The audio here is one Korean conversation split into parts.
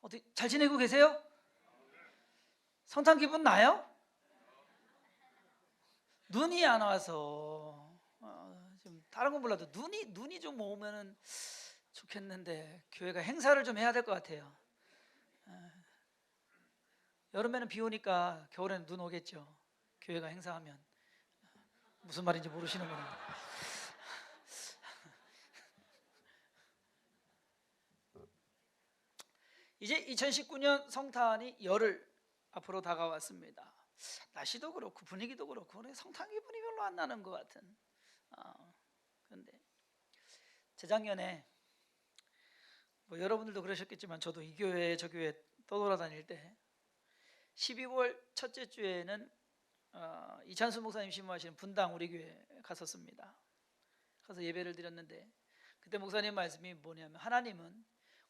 어떻게 잘 지내고 계세요? 성탄 기분 나요? 눈이 안 와서 좀 다른 건 몰라도 눈이 좀 오면은 좋겠는데 교회가 행사를 좀 해야 될 것 같아요. 여름에는 비 오니까 겨울에는 눈 오겠죠. 교회가 행사하면 무슨 말인지 모르시는구나. 이제 2019년 성탄이 열흘 앞으로 다가왔습니다. 날씨도 그렇고 분위기도 그렇고 성탄 기분이 별로 안 나는 것 같은. 그런데 재작년에 뭐 여러분들도 그러셨겠지만 저도 이 교회 저 교회 떠돌아다닐 때 12월 첫째 주에는 이찬수 목사님 심무하시는 분당 우리 교회 갔었습니다. 가서 예배를 드렸는데 그때 목사님 말씀이 뭐냐면 하나님은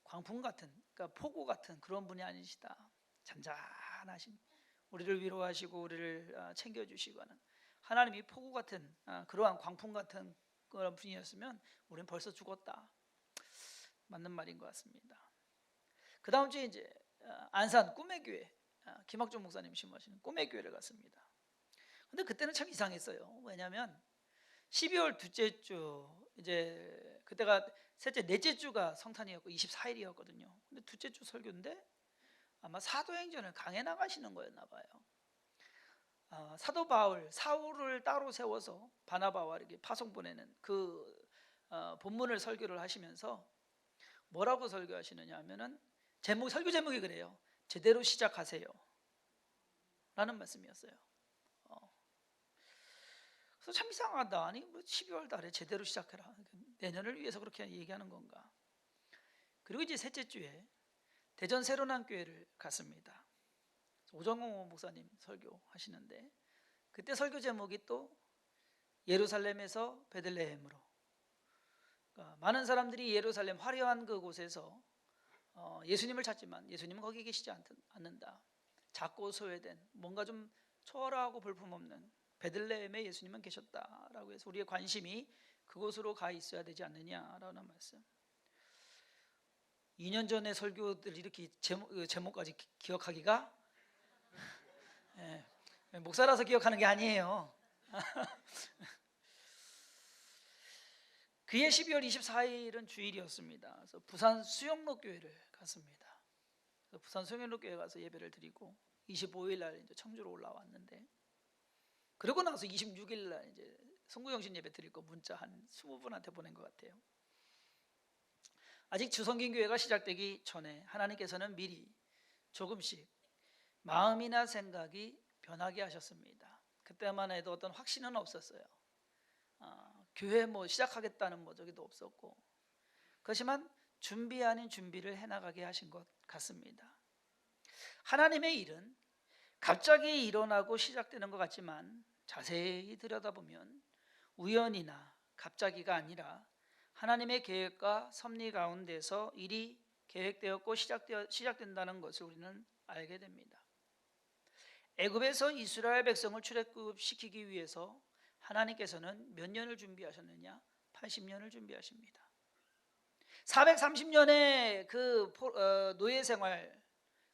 광풍 같은, 그러니까 폭우 같은 그런 분이 아니시다. 잔잔하신, 우리를 위로하시고 우리를 챙겨주시고 하는, 하나님이 폭우 같은 그러한 광풍 같은 그런 분이었으면 우리는 벌써 죽었다. 맞는 말인 것 같습니다. 그 다음 주에 이제 안산 꿈의 교회, 김학종 목사님 심무하시는 꿈의 교회를 갔습니다. 근데 그때는 참 이상했어요. 왜냐하면 12월 둘째 주, 이제 그때가 셋째 넷째 주가 성탄이었고 24일이었거든요. 근데 둘째 주 설교인데 아마 사도행전을 강해 나가시는 거였나 봐요. 사도 바울, 사울을 따로 세워서 바나바와 이렇게 파송 보내는 그 본문을 설교를 하시면서 뭐라고 설교하시느냐 하면은 설교 제목이 그래요. 제대로 시작하세요 라는 말씀이었어요. 그래서 참 이상하다. 아니 뭐 12월 달에 제대로 시작해라, 내년을 위해서 그렇게 얘기하는 건가. 그리고 이제 셋째 주에 대전 새로난 교회를 갔습니다. 오정호 목사님 설교하시는데 그때 설교 제목이 또 예루살렘에서 베들레헴으로. 그러니까 많은 사람들이 예루살렘 화려한 그곳에서 예수님을 찾지만 예수님은 거기 계시지 않는다. 작고 소외된, 뭔가 좀 초월하고 볼품없는 베들레헴에 예수님은 계셨다라고 해서 우리의 관심이 그곳으로 가 있어야 되지 않느냐라는 말씀. 2년 전에 설교들 이렇게 제목까지 기억하기가 목사라서 기억하는 게 아니에요. 그해 12월 24일은 주일이었습니다. 그래서 부산 수영로 교회를 갔습니다. 그래서 부산 수영로 교회 가서 예배를 드리고 25일 날 이제 청주로 올라왔는데, 그러고 나서 26일 날 이제 송구영신 예배 드릴 거 문자 한 20분한테 보낸 것 같아요. 아직 주성긴 교회가 시작되기 전에 하나님께서는 미리 조금씩 마음이나 생각이 변하게 하셨습니다. 그때만 해도 어떤 확신은 없었어요. 교회 뭐 시작하겠다는 뭐 저기도 없었고, 그렇지만 준비 아닌 준비를 해나가게 하신 것 같습니다. 하나님의 일은 갑자기 일어나고 시작되는 것 같지만 자세히 들여다보면 우연이나 갑자기가 아니라 하나님의 계획과 섭리 가운데서 일이 계획되었고 시작된다는 것을 우리는 알게 됩니다. 애굽에서 이스라엘 백성을 출애굽시키기 위해서 하나님께서는 몇 년을 준비하셨느냐? 80년을 준비하십니다. 430년의 그 노예 생활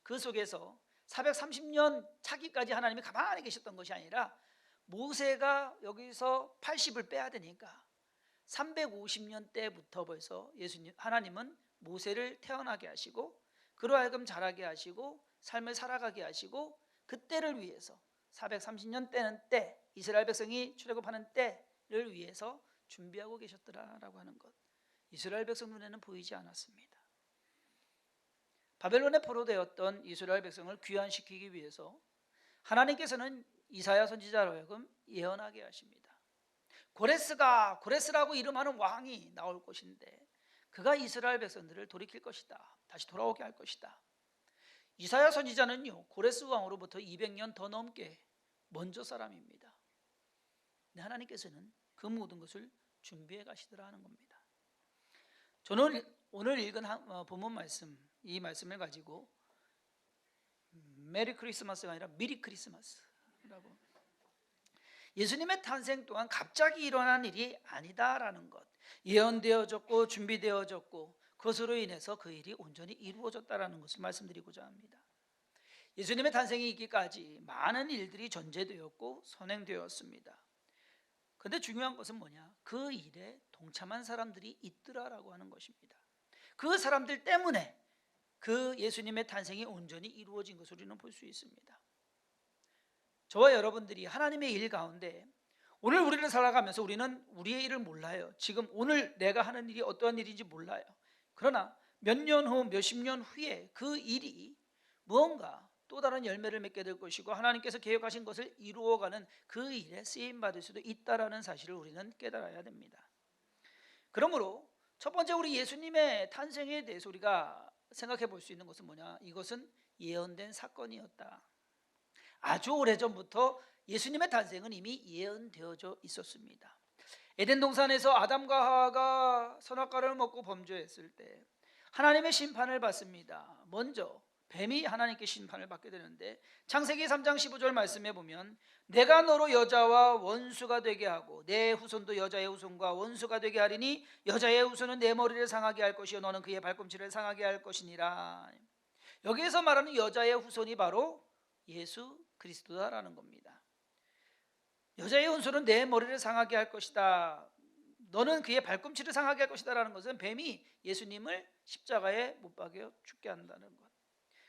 그 속에서 430년 차기까지 하나님이 가만히 계셨던 것이 아니라 모세가 여기서 80을 빼야 되니까 350년 때부터 벌써 하나님은 모세를 태어나게 하시고 그로 하여금 자라게 하시고 삶을 살아가게 하시고 그때를 위해서 430년 때는 이스라엘 백성이 출애굽하는 때를 위해서 준비하고 계셨더라라고 하는 것, 이스라엘 백성 눈에는 보이지 않았습니다. 바벨론에 포로되었던 이스라엘 백성을 귀환시키기 위해서 하나님께서는 이사야 선지자로 하여금 예언하게 하십니다. 고레스라고 이름하는 왕이 나올 것인데 그가 이스라엘 백성들을 돌이킬 것이다, 다시 돌아오게 할 것이다. 이사야 선지자는요 고레스 왕으로부터 200년 더 넘게 먼저 사람입니다. 근데 하나님께서는 그 모든 것을 준비해 가시더라 하는 겁니다. 저는 오늘 읽은 본문 말씀, 이 말씀을 가지고 메리 크리스마스가 아니라 미리 크리스마스라고, 예수님의 탄생 또한 갑자기 일어난 일이 아니다라는 것, 예언되어졌고 준비되어졌고 그것으로 인해서 그 일이 온전히 이루어졌다는 것을 말씀드리고자 합니다. 예수님의 탄생이 있기까지 많은 일들이 전제되었고 선행되었습니다. 그런데 중요한 것은 뭐냐? 그 일에 동참한 사람들이 있더라라고 하는 것입니다. 그 사람들 때문에 그 예수님의 탄생이 온전히 이루어진 것을 우리는 볼 수 있습니다. 저와 여러분들이 하나님의 일 가운데 오늘 우리를 살아가면서 우리는 우리의 일을 몰라요. 지금 오늘 내가 하는 일이 어떠한 일인지 몰라요. 그러나 몇 년 후, 몇십 년 후에 그 일이 무언가 또 다른 열매를 맺게 될 것이고 하나님께서 계획하신 것을 이루어가는 그 일에 쓰임받을 수도 있다는 사실을 우리는 깨달아야 됩니다. 그러므로 첫 번째 우리 예수님의 탄생에 대해서 우리가 생각해 볼 수 있는 것은 뭐냐? 이것은 예언된 사건이었다. 아주 오래전부터 예수님의 탄생은 이미 예언되어져 있었습니다. 에덴 동산에서 아담과 하와가 선악과를 먹고 범죄했을 때 하나님의 심판을 받습니다. 먼저 뱀이 하나님께 심판을 받게 되는데 창세기 3장 15절 말씀에 보면 내가 너로 여자와 원수가 되게 하고 내 후손도 여자의 후손과 원수가 되게 하리니 여자의 후손은 내 머리를 상하게 할 것이요 너는 그의 발꿈치를 상하게 할 것이니라. 여기에서 말하는 여자의 후손이 바로 예수 그리스도다라는 겁니다. 여자의 후손은 내 머리를 상하게 할 것이다, 너는 그의 발꿈치를 상하게 할 것이다 라는 것은 뱀이 예수님을 십자가에 못 박여 죽게 한다는 것.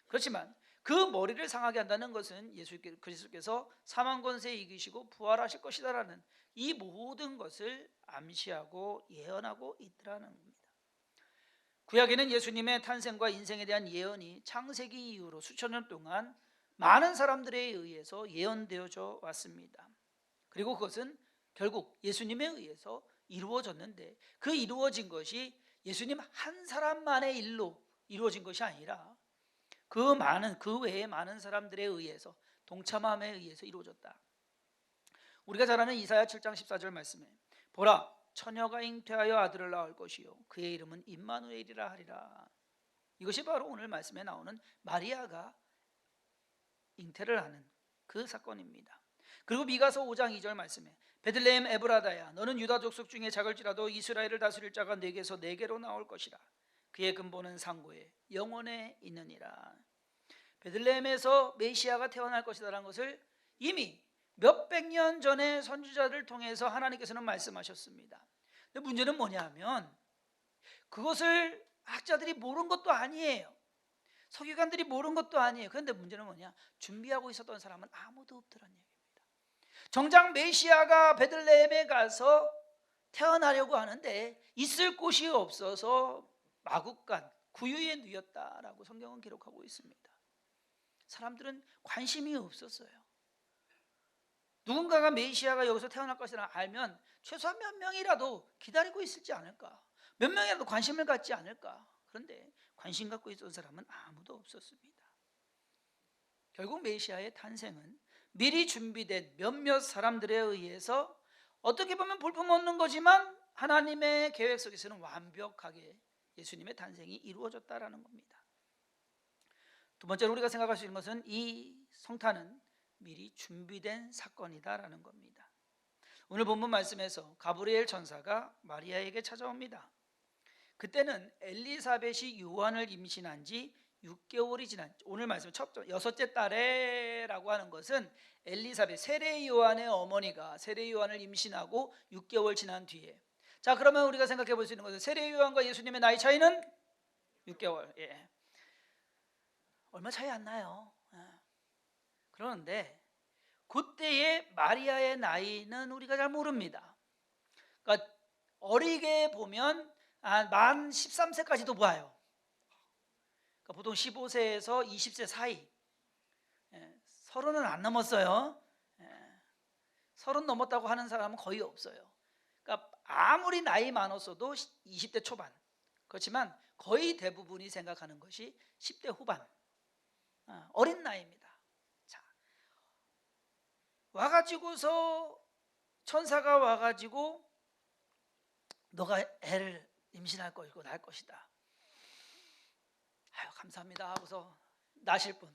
그렇지만 그 머리를 상하게 한다는 것은 예수 그리스도께서 사망 권세 이기시고 부활하실 것이다 라는 이 모든 것을 암시하고 예언하고 있더라는 겁니다. 구약에는 예수님의 탄생과 인생에 대한 예언이 창세기 이후로 수천 년 동안 많은 사람들에 의해서 예언되어져 왔습니다. 그리고 그것은 결국 예수님에 의해서 이루어졌는데 그 이루어진 것이 예수님 한 사람만의 일로 이루어진 것이 아니라 그 외에 많은 사람들에 의해서 동참함에 의해서 이루어졌다. 우리가 잘 아는 이사야 7장 14절 말씀에 보라 처녀가 잉태하여 아들을 낳을 것이요 그의 이름은 임마누엘이라 하리라. 이것이 바로 오늘 말씀에 나오는 마리아가 잉태를 하는 그 사건입니다. 그리고 미가서 5장 2절 말씀에 베들레헴 에브라다야 너는 유다 족속 중에 작을지라도 이스라엘을 다스릴 자가 네게서 네게로 나올 것이라. 그의 근본은 상고에 영원에 있느니라. 베들레헴에서 메시아가 태어날 것이라는 것을 이미 몇백 년 전에 선지자를 통해서 하나님께서는 말씀하셨습니다. 근데 문제는 뭐냐면 그것을 학자들이 모른 것도 아니에요. 서기관들이 모른 것도 아니에요. 그런데 문제는 뭐냐? 준비하고 있었던 사람은 아무도 없더란 얘기입니다. 정작 메시아가 베들레헴에 가서 태어나려고 하는데 있을 곳이 없어서 마국간 구유에 누였다라고 성경은 기록하고 있습니다. 사람들은 관심이 없었어요. 누군가가 메시아가 여기서 태어날 것이라 알면 최소한 몇 명이라도 기다리고 있을지 않을까, 몇 명이라도 관심을 갖지 않을까. 그런데 관심 갖고 있던 사람은 아무도 없었습니다. 결국 메시아의 탄생은 미리 준비된 몇몇 사람들에 의해서 어떻게 보면 볼품없는 거지만 하나님의 계획 속에서는 완벽하게 예수님의 탄생이 이루어졌다라는 겁니다. 두 번째로 우리가 생각할 수 있는 것은 이 성탄은 미리 준비된 사건이다라는 겁니다. 오늘 본문 말씀에서 가브리엘 천사가 마리아에게 찾아옵니다. 그때는 엘리사벳이 요한을 임신한 지 6개월이 지난, 오늘 말씀 여섯째 딸에라고 하는 것은 엘리사벳 세례 요한의 어머니가 세례 요한을 임신하고 6개월 지난 뒤에, 자 그러면 우리가 생각해 볼 수 있는 것은 세례 요한과 예수님의 나이 차이는 6개월, 얼마 차이 안 나요. 그러는데 그때의 마리아의 나이는 우리가 잘 모릅니다. 그러니까 어리게 보면 만 13세까지도 봐요. 그러니까 보통 15세에서 20세 사이, 30은 안 넘었어요. 30 넘었다고 하는 사람은 거의 없어요. 그러니까 아무리 나이 많았어도 20대 초반, 그렇지만 거의 대부분이 생각하는 것이 10대 후반, 어린 나이입니다. 자, 와가지고서 천사가 와가지고 너가 애를 임신할 것이고 낳을 것이다. 아유 감사합니다 하고서 나실 분,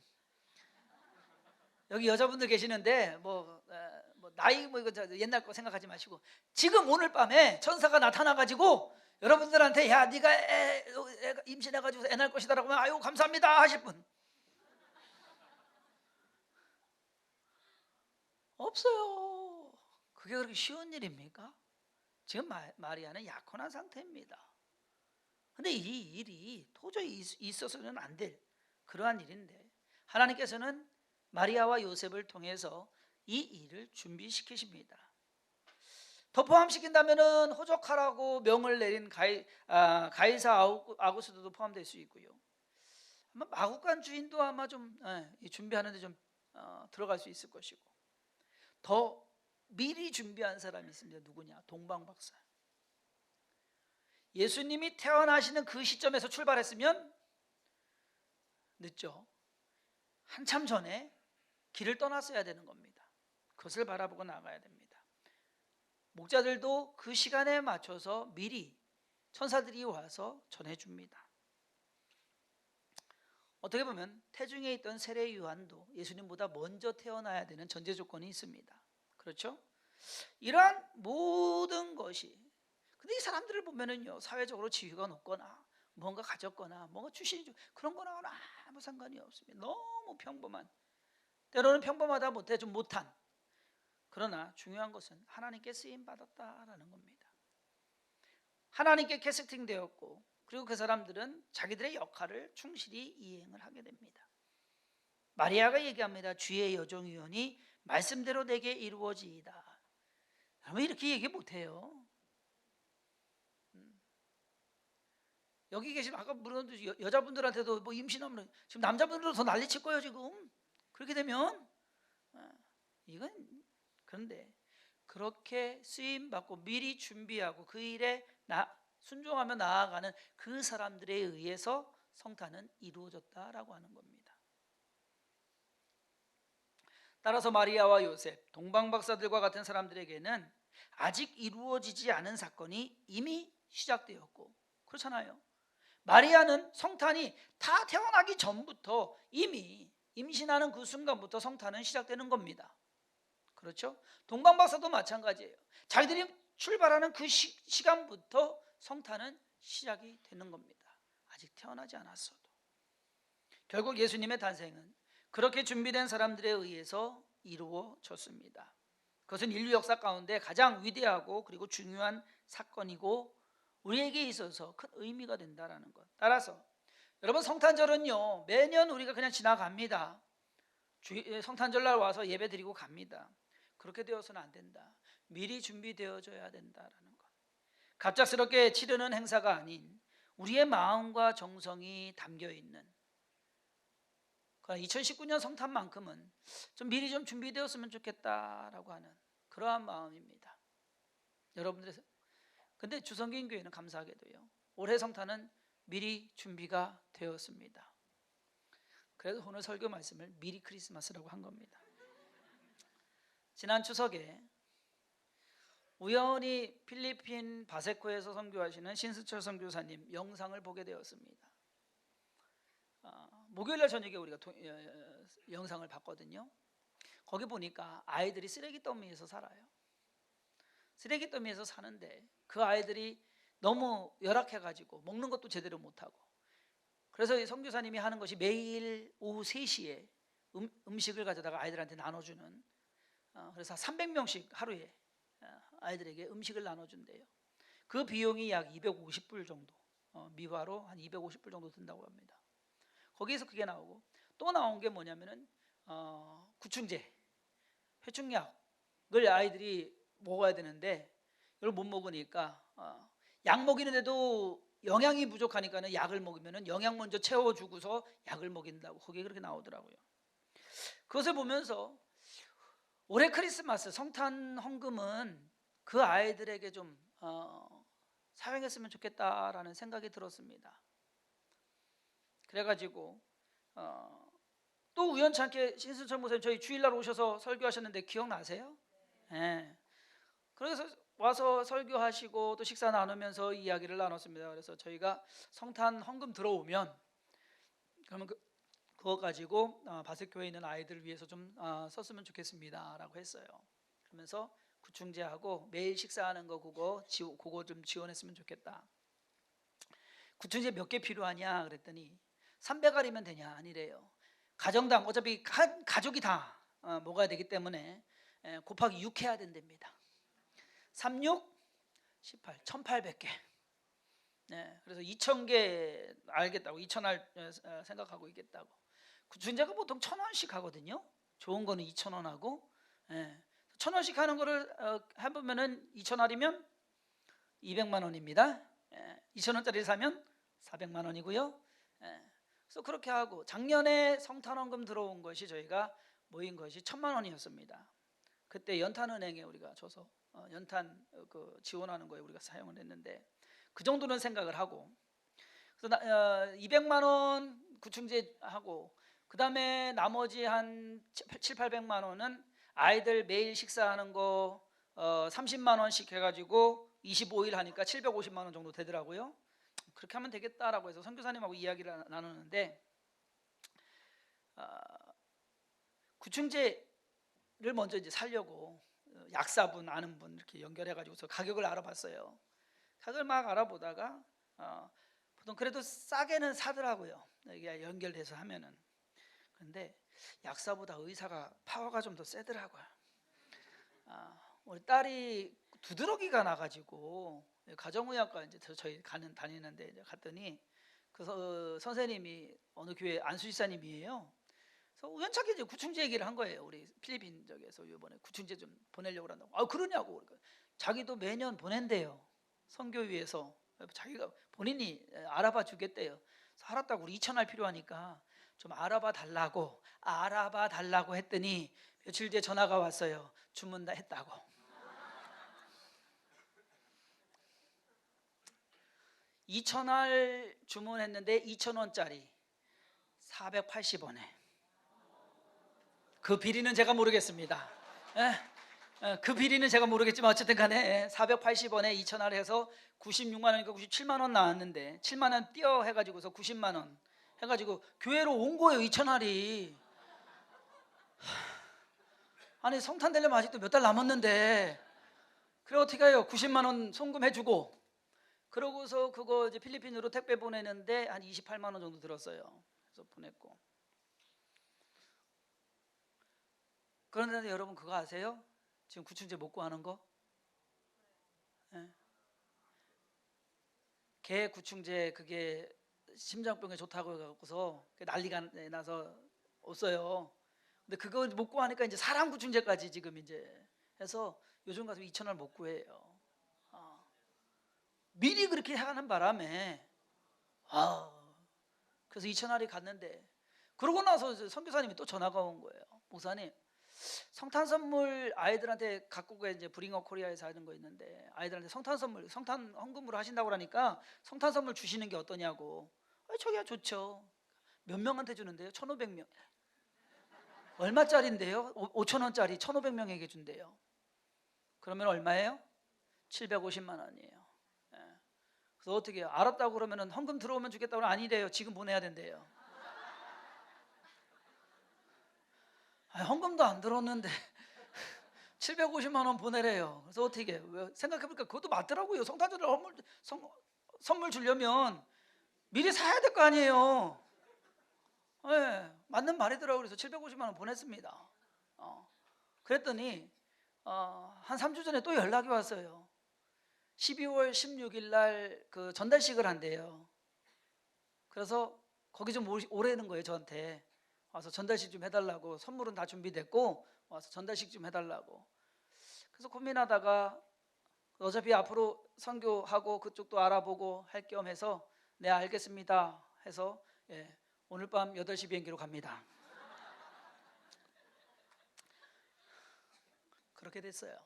여기 여자분들 계시는데 나이 이거 옛날 거 생각하지 마시고 지금 오늘 밤에 천사가 나타나가지고 여러분들한테 야 네가 애 임신해가지고 애 낳을 것이다라고 하면 아유 감사합니다 하실 분 없어요. 그게 그렇게 쉬운 일입니까? 지금 마리아는 약혼한 상태입니다. 근데 이 일이 도저히 있어서는 안 될 그러한 일인데 하나님께서는 마리아와 요셉을 통해서 이 일을 준비시키십니다. 더 포함시킨다면은 호적하라고 명을 내린 가이사 아구스도도 포함될 수 있고요. 아마 마구간 주인도 아마 좀 준비하는데 좀 들어갈 수 있을 것이고, 더 미리 준비한 사람이 있습니다. 누구냐? 동방박사. 예수님이 태어나시는 그 시점에서 출발했으면 늦죠. 한참 전에 길을 떠났어야 되는 겁니다. 그것을 바라보고 나가야 됩니다. 목자들도 그 시간에 맞춰서 미리 천사들이 와서 전해줍니다. 어떻게 보면 태중에 있던 세례 요한도 예수님보다 먼저 태어나야 되는 전제 조건이 있습니다. 그렇죠? 이러한 모든 것이, 근데 이 사람들을 보면은요, 사회적으로 지위가 높거나 뭔가 가졌거나 뭔가 출신이 그런 거랑은 아무 상관이 없습니다. 너무 평범한, 때로는 평범하다 못해 좀 못한, 그러나 중요한 것은 하나님께 쓰임 받았다라는 겁니다. 하나님께 캐스팅되었고, 그리고 그 사람들은 자기들의 역할을 충실히 이행을 하게 됩니다. 마리아가 얘기합니다. 주의 여종이오니 말씀대로 내게 이루어지이다. 여러분 이렇게 얘기 못해요. 여기 계신 아까 물었듯이 여자분들한테도 뭐 임신하면 지금 남자분들도 더 난리칠 거예요 지금. 그렇게 되면 이건, 그런데 그렇게 쓰임 받고 미리 준비하고 그 일에 순종하며 나아가는 그 사람들에 의해서 성탄은 이루어졌다라고 하는 겁니다. 따라서 마리아와 요셉, 동방박사들과 같은 사람들에게는 아직 이루어지지 않은 사건이 이미 시작되었고, 그렇잖아요. 마리아는 성탄이 다 태어나기 전부터 이미 임신하는 그 순간부터 성탄은 시작되는 겁니다. 그렇죠? 동방박사도 마찬가지예요. 자기들이 출발하는 그 시간부터 성탄은 시작이 되는 겁니다. 아직 태어나지 않았어도. 결국 예수님의 탄생은 그렇게 준비된 사람들에 의해서 이루어졌습니다. 그것은 인류 역사 가운데 가장 위대하고 그리고 중요한 사건이고 우리에게 있어서 큰 의미가 된다는 것. 따라서 여러분 성탄절은요 매년 우리가 그냥 지나갑니다. 성탄절날 와서 예배 드리고 갑니다. 그렇게 되어서는 안 된다. 미리 준비되어져야 된다라는 것. 갑작스럽게 치르는 행사가 아닌 우리의 마음과 정성이 담겨있는, 2019년 성탄만큼은 좀 미리 좀 준비되었으면 좋겠다라고 하는 그러한 마음입니다. 여러분들의, 근데 주성기인교회는 감사하게도요 올해 성탄은 미리 준비가 되었습니다. 그래서 오늘 설교 말씀을 미리 크리스마스라고 한 겁니다. 지난 추석에 우연히 필리핀 바세코에서 선교하시는 신수철 선교사님 영상을 보게 되었습니다. 목요일날 저녁에 우리가 영상을 봤거든요. 거기 보니까 아이들이 쓰레기 더미에서 살아요. 쓰레기 더미에서 사는데 그 아이들이 너무 열악해가지고 먹는 것도 제대로 못하고, 그래서 선교사님이 하는 것이 매일 오후 3시에 음식을 가져다가 아이들한테 나눠주는, 그래서 300명씩 하루에 아이들에게 음식을 나눠준대요. 그 비용이 약 250불 정도, 미화로 한 250불 정도 든다고 합니다. 거기에서 그게 나오고, 또 나온 게 뭐냐면은 구충제, 회충약을 아이들이 먹어야 되는데 이걸 못 먹으니까 약 먹이는데도 영양이 부족하니까는 약을 먹으면은 영양 먼저 채워주고서 약을 먹인다고 거기에 그렇게 나오더라고요. 그것을 보면서 올해 크리스마스 성탄 헌금은 그 아이들에게 좀 사용했으면 좋겠다라는 생각이 들었습니다. 그래가지고 또 우연찮게 신순철 목사님 저희 주일날 오셔서 설교하셨는데 기억나세요? 네. 그래서 와서 설교하시고 또 식사 나누면서 이야기를 나눴습니다. 그래서 저희가 성탄 헌금 들어오면 그러면 그거 가지고 바세교회에 있는 아이들을 위해서 좀 썼으면 좋겠습니다 라고 했어요. 그러면서 구충제하고 매일 식사하는 거 그거 좀 지원했으면 좋겠다. 구충제 몇 개 필요하냐 그랬더니 300알이면 되냐? 아니래요. 가정당 어차피 가족이 다 먹어야 되기 때문에 곱하기 6 해야 된답니다. 36, 18, 1800개. 네, 그래서 2000개 알겠다고, 2000알 생각하고 있겠다고. 구충제가 보통 1000원씩 하거든요. 좋은 거는 2000원 하고, 1000원씩 하는 거를 해보면은 2000알이면 200만 원입니다. 2000원짜리 사면 400만 원이고요. 그래서 그렇게 하고, 작년에 성탄원금 들어온 것이 저희가 모인 것이 1000만 원이었습니다. 그때 연탄은행에 우리가 줘서 연탄 그 지원하는 거에 우리가 사용을 했는데, 그 정도는 생각을 하고, 그래서 200만 원 구충제 하고, 그 다음에 나머지 한 7, 800만 원은 아이들 매일 식사하는 거 30만 원씩 해가지고 25일 하니까 750만 원 정도 되더라고요. 그렇게 하면 되겠다라고 해서 선교사님하고 이야기를 나누는데, 구충제를 먼저 이제 살려고 약사분 아는 분 이렇게 연결해가지고서 가격을 알아봤어요. 가격을 막 알아보다가 보통 그래도 싸게는 사더라고요. 이게 연결돼서 하면은. 그런데 약사보다 의사가 파워가 좀 더 세더라고요. 우리 딸이 두드러기가 나가지고 가정의학과 이제 저희 다니는데 이제 갔더니 그 선생님이 어느 교회 안수지사님이에요. 그래서 우연찮게 이제 구충제 얘기를 한 거예요. 우리 필리핀 쪽에서 이번에 구충제 좀 보내려고 한다고. 아 그러냐고. 그러니까 자기도 매년 보낸대요. 선교위에서 자기가 본인이 알아봐 주겠대요. 그래서 알았다고. 우리 2000알 필요하니까 좀 알아봐 달라고 했더니 며칠 뒤에 전화가 왔어요. 주문 다 했다고. 2000알 주문했는데 2000원짜리 480원에. 그 비리는 제가 모르겠습니다. 그 비리는 제가 모르겠지만 어쨌든 간에 480원에 2000알 해서 96만 원이니까 97만 원 나왔는데 7만 원 띄어 해가지고서 90만 원 해가지고 교회로 온 거예요. 2000알이. 아니 성탄 되려면 아직도 몇 달 남았는데, 그래 어떻게 해요? 90만 원 송금해주고, 그러고서 그거 이제 필리핀으로 택배 보내는데 한 28만 원 정도 들었어요. 그래서 보냈고. 그런데 여러분 그거 아세요? 지금 구충제 못 구하는 거? 개 구충제 그게 심장병에 좋다고 해갖고서 난리가 나서 없어요. 근데 그거 못 구하니까 이제 사람 구충제까지 지금 이제 해서 요즘 가서 2000원 못 구해요. 미리 그렇게 하는 바람에 그래서 2000알이 갔는데, 그러고 나서 선교사님이 또 전화가 온 거예요. 목사님, 성탄 선물 아이들한테 각국에 이제 브링어 코리아에서 하는 거 있는데 아이들한테 성탄 선물, 성탄 헌금으로 하신다고 하니까 성탄 선물 주시는 게 어떠냐고. 저기야 좋죠. 몇 명한테 주는데요? 1500명. 얼마짜리인데요? 5,000원짜리 1500명에게 준대요. 그러면 얼마예요? 750만 원이에요. 그래서 어떻게 해요? 알았다고 그러면 헌금 들어오면 주겠다고 아니래요. 지금 보내야 된대요. 헌금도 안 들었는데 750만 원 보내래요. 그래서 어떻게 해요? 생각해보니까 그것도 맞더라고요. 성탄절에 선물 주려면 미리 사야 될 거 아니에요. 맞는 말이더라고요. 그래서 750만 원 보냈습니다. 그랬더니 한 3주 전에 또 연락이 왔어요. 12월 16일 날 그 전달식을 한대요. 그래서 거기 좀 오래는 거예요. 저한테 와서 전달식 좀 해달라고. 선물은 다 준비됐고 와서 전달식 좀 해달라고. 그래서 고민하다가 어차피 앞으로 선교하고 그쪽도 알아보고 할 겸 해서 네 알겠습니다 해서 오늘 밤 8시 비행기로 갑니다. 그렇게 됐어요.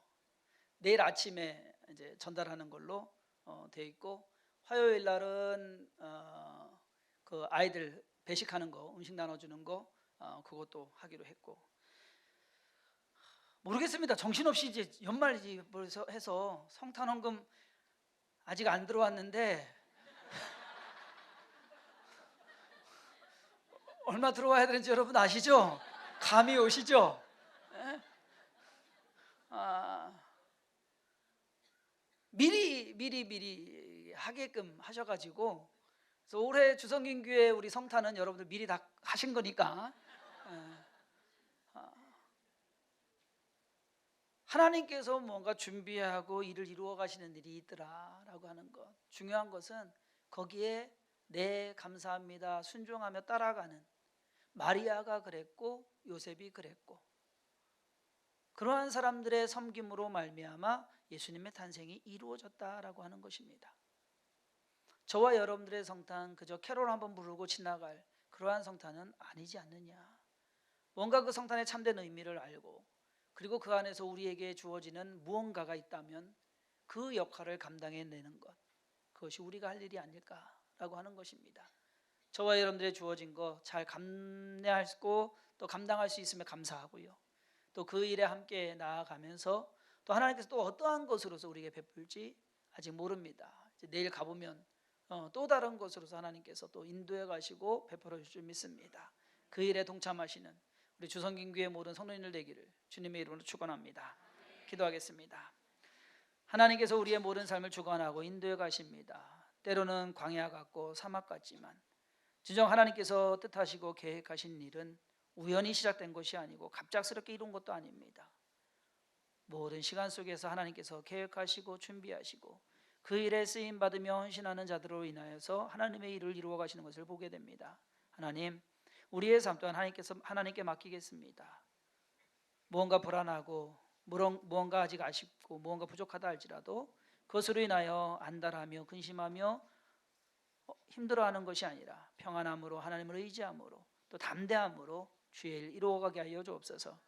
내일 아침에 이제 전달하는 걸로 돼 있고, 화요일 날은 그 아이들 배식하는 거, 음식 나눠주는 거 그것도 하기로 했고. 모르겠습니다. 정신없이 이제 연말이지 해서 성탄 헌금 아직 안 들어왔는데 얼마 들어와야 되는지 여러분 아시죠? 감이 오시죠? 미리 하게끔 하셔가지고 그래서 올해 주성긴교회 우리 성탄은 여러분들 미리 다 하신 거니까 하나님께서 뭔가 준비하고 일을 이루어 가시는 일이 있더라라고 하는 것. 중요한 것은 거기에 네 감사합니다 순종하며 따라가는 마리아가 그랬고 요셉이 그랬고 그러한 사람들의 섬김으로 말미암아 예수님의 탄생이 이루어졌다라고 하는 것입니다. 저와 여러분들의 성탄 그저 캐롤 한번 부르고 지나갈 그러한 성탄은 아니지 않느냐. 뭔가 그 성탄의 참된 의미를 알고 그리고 그 안에서 우리에게 주어지는 무언가가 있다면 그 역할을 감당해내는 것, 그것이 우리가 할 일이 아닐까라고 하는 것입니다. 저와 여러분들의 주어진 거 잘 감내하고 또 감당할 수 있으면 감사하고요. 또 그 일에 함께 나아가면서 또 하나님께서 또 어떠한 것으로서 우리에게 베풀지 아직 모릅니다. 이제 내일 가보면 또 다른 것으로서 하나님께서 또 인도해 가시고 베풀어 주실 줄 믿습니다. 그 일에 동참하시는 우리 주성긴교회 모든 성도님들 되기를 주님의 이름으로 축원합니다. 기도하겠습니다. 하나님께서 우리의 모든 삶을 주관하고 인도해 가십니다. 때로는 광야 같고 사막 같지만 진정 하나님께서 뜻하시고 계획하신 일은 우연히 시작된 것이 아니고 갑작스럽게 이룬 것도 아닙니다. 모든 시간 속에서 하나님께서 계획하시고 준비하시고 그 일에 쓰임받으며 헌신하는 자들로 인하여서 하나님의 일을 이루어 가시는 것을 보게 됩니다. 하나님, 우리의 삶 또한 하나님께 맡기겠습니다. 무언가 불안하고 무언가 아직 아쉽고 무언가 부족하다 할지라도 그것으로 인하여 안달하며 근심하며 힘들어하는 것이 아니라 평안함으로 하나님을 의지함으로 또 담대함으로 주의 일 이루어가게 하여 주옵소서.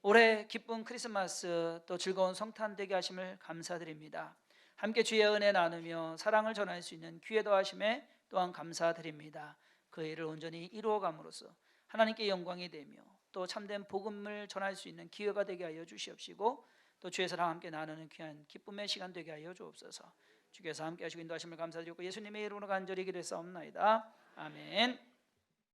올해 기쁜 크리스마스 또 즐거운 성탄 되게 하심을 감사드립니다. 함께 주의 은혜 나누며 사랑을 전할 수 있는 기회 더하심에 또한 감사드립니다. 그 일을 온전히 이루어감으로써 하나님께 영광이 되며 또 참된 복음을 전할 수 있는 기회가 되게 하여 주시옵시고 또 주의 사랑 함께 나누는 귀한 기쁨의 시간 되게 하여 주옵소서. 주께서 함께 하시고 인도하심을 감사드리고 예수님의 이름으로 간절히 기도했사옵나이다. 아멘.